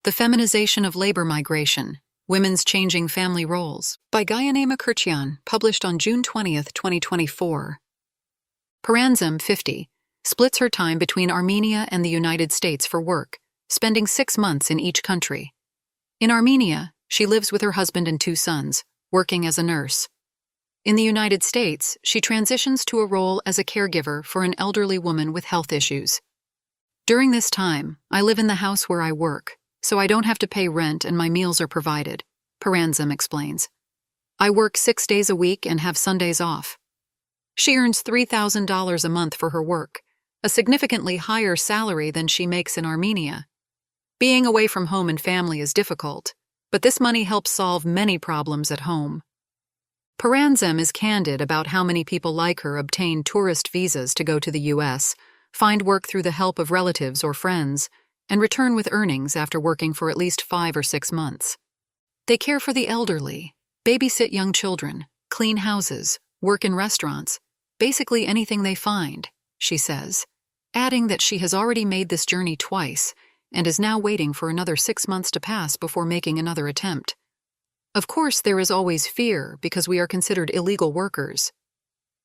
The Feminization of Labor Migration, Women's Changing Family Roles, by Gayane Mkrtchyan, published on June 20, 2024. Paranzem, 50, splits her time between Armenia and the United States for work, spending 6 months in each country. In Armenia, she lives with her husband and 2 sons, working as a nurse. In the United States, she transitions to a role as a caregiver for an elderly woman with health issues. During this time, I live in the house where I work, so I don't have to pay rent and my meals are provided, Paranzem explains. I work 6 days a week and have Sundays off. She earns $3,000 a month for her work, a significantly higher salary than she makes in Armenia. Being away from home and family is difficult, but this money helps solve many problems at home. Paranzem is candid about how many people like her obtain tourist visas to go to the U.S., find work through the help of relatives or friends, and return with earnings after working for at least 5 or 6 months. They care for the elderly, babysit young children, clean houses, work in restaurants, basically anything they find, she says, adding that she has already made this journey twice and is now waiting for another 6 months to pass before making another attempt. Of course, there is always fear because we are considered illegal workers.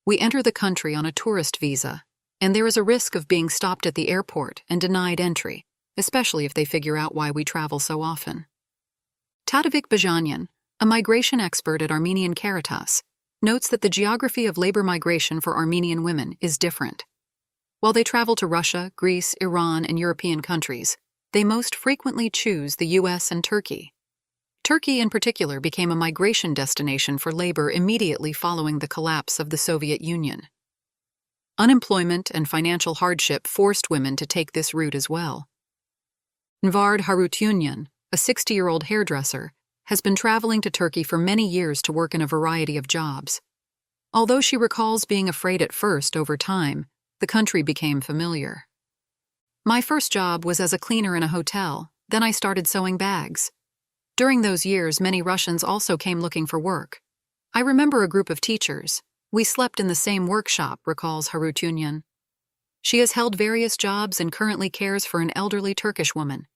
We enter the country on a tourist visa, and there is a risk of being stopped at the airport and denied entry, especially if they figure out why we travel so often. Tadevik Bajanyan, a migration expert at Armenian Caritas, notes that the geography of labor migration for Armenian women is different. While they travel to Russia, Greece, Iran, and European countries, they most frequently choose the U.S. and Turkey. Turkey in particular became a migration destination for labor immediately following the collapse of the Soviet Union. Unemployment and financial hardship forced women to take this route as well. Hardship, a 60-year-old hairdresser, has been traveling to Turkey for many years to work in a variety of jobs. Although she recalls being afraid at first, over time, the country became familiar. My first job was as a cleaner in a hotel, then I started sewing bags. During those years, many Russians also came looking for work. I remember a group of teachers. We slept in the same workshop, recalls Hardship. She has held various jobs and currently cares for an elderly Turkish woman.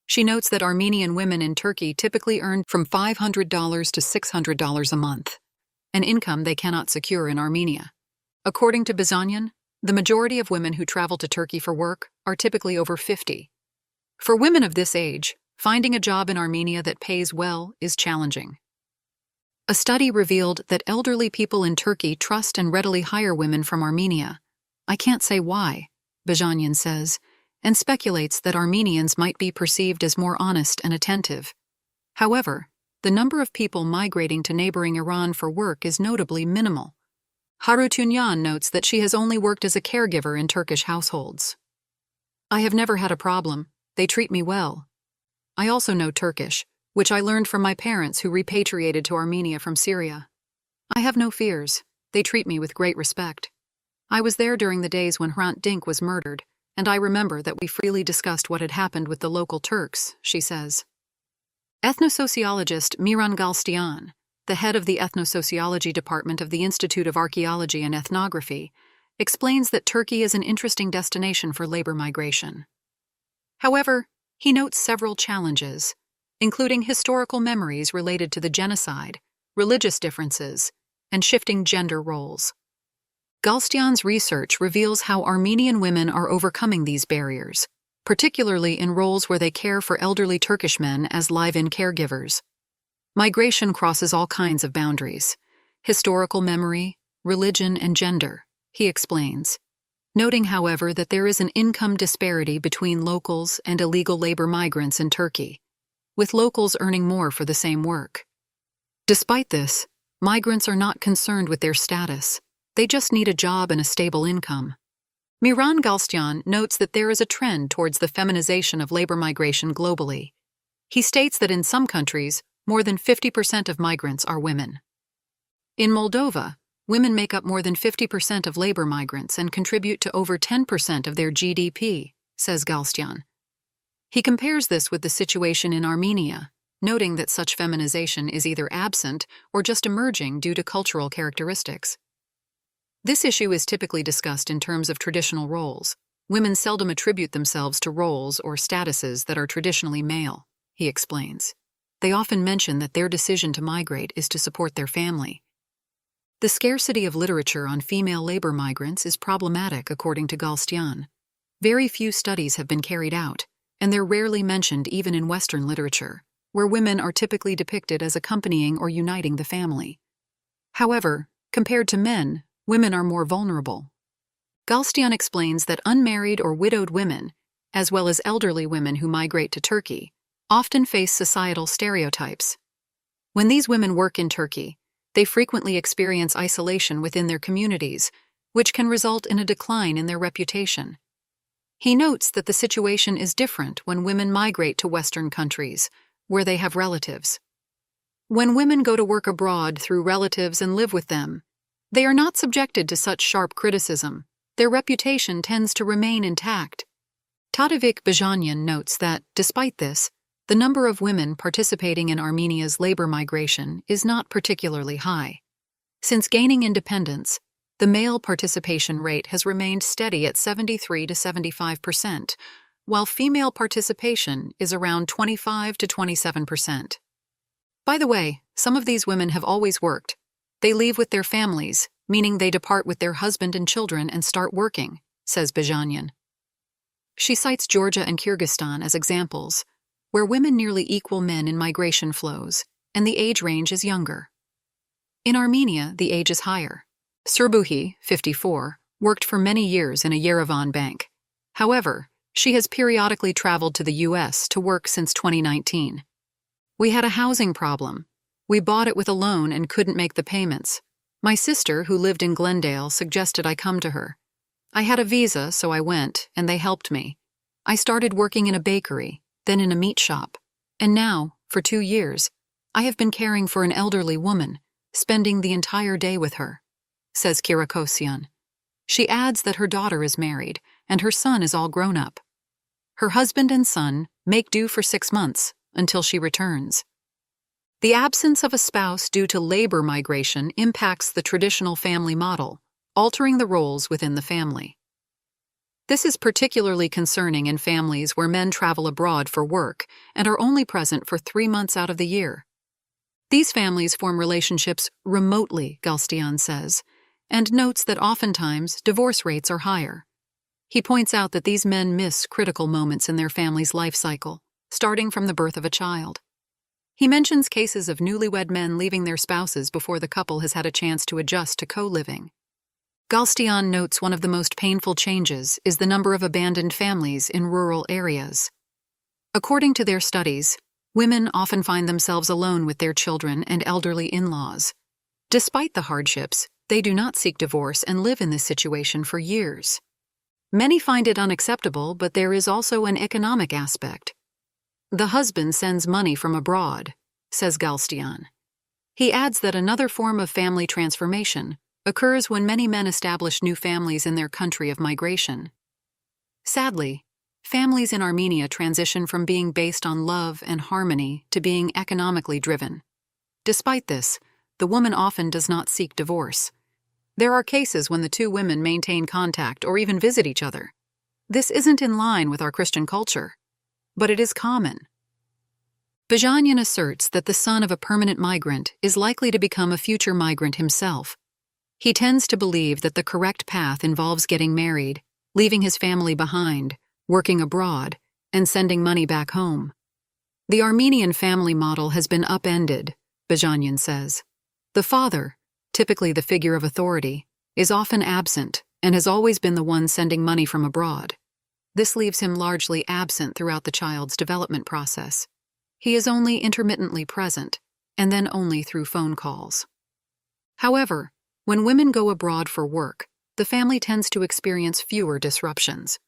She notes that Armenian women in Turkey typically earn from $500 to $600 a month, an income they cannot secure in Armenia. According to Bajanyan, the majority of women who travel to Turkey for work are typically over 50. For women of this age, finding a job in Armenia that pays well is challenging. A study revealed that elderly people in Turkey trust and readily hire women from Armenia. I can't say why, Bajanyan says, and speculates that Armenians might be perceived as more honest and attentive. However, the number of people migrating to neighboring Iran for work is notably minimal. Hardship notes that she has only worked as a caregiver in Turkish households. I have never had a problem. They treat me well. I also know Turkish, which I learned from my parents who repatriated to Armenia from Syria. I have no fears. They treat me with great respect. I was there during the days when Hrant Dink was murdered, and I remember that we freely discussed what had happened with the local Turks, she says. Ethnosociologist Miran Galstyan, the head of the Ethnosociology Department of the Institute of Archaeology and Ethnography, explains that Turkey is an interesting destination for labor migration. However, he notes several challenges, including historical memories related to the genocide, religious differences, and shifting gender roles. Galstyan's research reveals how Armenian women are overcoming these barriers, particularly in roles where they care for elderly Turkish men as live-in caregivers. Migration crosses all kinds of boundaries: historical memory, religion, and gender, he explains, noting, however, that there is an income disparity between locals and illegal labor migrants in Turkey, with locals earning more for the same work. Despite this, migrants are not concerned with their status. They just need a job and a stable income. Miran Galstyan notes that there is a trend towards the feminization of labor migration globally. He states that in some countries, more than 50% of migrants are women. In Moldova, women make up more than 50% of labor migrants and contribute to over 10% of their GDP, says Galstyan. He compares this with the situation in Armenia, noting that such feminization is either absent or just emerging due to cultural characteristics. This issue is typically discussed in terms of traditional roles. Women seldom attribute themselves to roles or statuses that are traditionally male, he explains. They often mention that their decision to migrate is to support their family. The scarcity of literature on female labor migrants is problematic, according to Mkrtchyan. Very few studies have been carried out, and they're rarely mentioned even in Western literature, where women are typically depicted as accompanying or uniting the family. However, compared to men, women are more vulnerable. Mkrtchyan explains that unmarried or widowed women, as well as elderly women who migrate to Turkey, often face societal stereotypes. When these women work in Turkey, they frequently experience isolation within their communities, which can result in a decline in their reputation. He notes that the situation is different when women migrate to Western countries, where they have relatives. When women go to work abroad through relatives and live with them, they are not subjected to such sharp criticism. Their reputation tends to remain intact. Tadevik Bajanyan notes that, despite this, the number of women participating in Armenia's labor migration is not particularly high. Since gaining independence, the male participation rate has remained steady at 73 to 75%, while female participation is around 25 to 27%. By the way, some of these women have always worked. They leave with their families, meaning they depart with their husband and children and start working, says Bajanyan. She cites Georgia and Kyrgyzstan as examples, where women nearly equal men in migration flows, and the age range is younger. In Armenia, the age is higher. Serbuhi, 54, worked for many years in a Yerevan bank. However, she has periodically traveled to the U.S. to work since 2019. We had a housing problem. We bought it with a loan and couldn't make the payments. My sister, who lived in Glendale, suggested I come to her. I had a visa, so I went, and they helped me. I started working in a bakery, then in a meat shop, and now, for 2 years, I have been caring for an elderly woman, spending the entire day with her, says Mkrtchyan. She adds that her daughter is married, and her son is all grown up. Her husband and son make do for 6 months, until she returns. The absence of a spouse due to labor migration impacts the traditional family model, altering the roles within the family. This is particularly concerning in families where men travel abroad for work and are only present for 3 months out of the year. These families form relationships remotely, Mkrtchyan says, and notes that oftentimes divorce rates are higher. He points out that these men miss critical moments in their family's life cycle, starting from the birth of a child. He mentions cases of newlywed men leaving their spouses before the couple has had a chance to adjust to co-living. Mkrtchyan notes one of the most painful changes is the number of abandoned families in rural areas. According to their studies, women often find themselves alone with their children and elderly in-laws. Despite the hardships, they do not seek divorce and live in this situation for years. Many find it unacceptable, but there is also an economic aspect. The husband sends money from abroad, says Mkrtchyan. He adds that another form of family transformation occurs when many men establish new families in their country of migration. Sadly, families in Armenia transition from being based on love and harmony to being economically driven. Despite this, the woman often does not seek divorce. There are cases when the two women maintain contact or even visit each other. This isn't in line with our Christian culture, but it is common. Bajanyan asserts that the son of a permanent migrant is likely to become a future migrant himself. He tends to believe that the correct path involves getting married, leaving his family behind, working abroad, and sending money back home. The Armenian family model has been upended, Bajanyan says. The father, typically the figure of authority, is often absent and has always been the one sending money from abroad. This leaves him largely absent throughout the child's development process. He is only intermittently present, and then only through phone calls. However, when women go abroad for work, the family tends to experience fewer disruptions.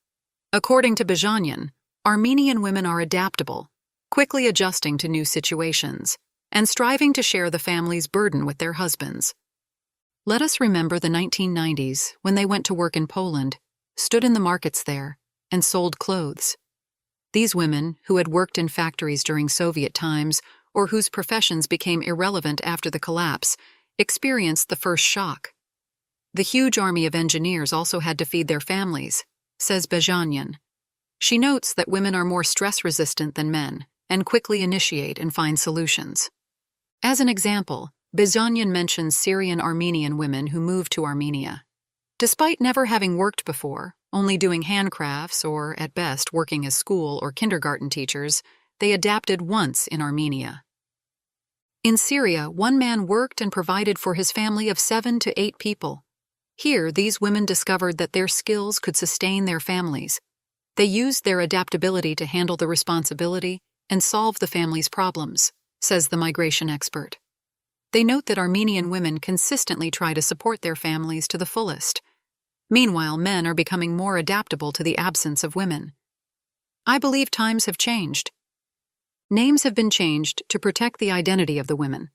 According to Bajanyan, Armenian women are adaptable, quickly adjusting to new situations, and striving to share the family's burden with their husbands. Let us remember the 1990s when they went to work in Poland, stood in the markets there, and sold clothes. These women, who had worked in factories during Soviet times or whose professions became irrelevant after the collapse, experienced the first shock. The huge army of engineers also had to feed their families, says Bajanyan. She notes that women are more stress-resistant than men and quickly initiate and find solutions. As an example, Gayane mentions Syrian Armenian women who moved to Armenia. Despite never having worked before, only doing handcrafts or, at best, working as school or kindergarten teachers, they adapted once in Armenia. In Syria, one man worked and provided for his family of 7 to 8 people. Here, these women discovered that their skills could sustain their families. They used their adaptability to handle the responsibility and solve the family's problems, says the migration expert. They note that Armenian women consistently try to support their families to the fullest. Meanwhile, men are becoming more adaptable to the absence of women. I believe times have changed. Names have been changed to protect the identity of the women.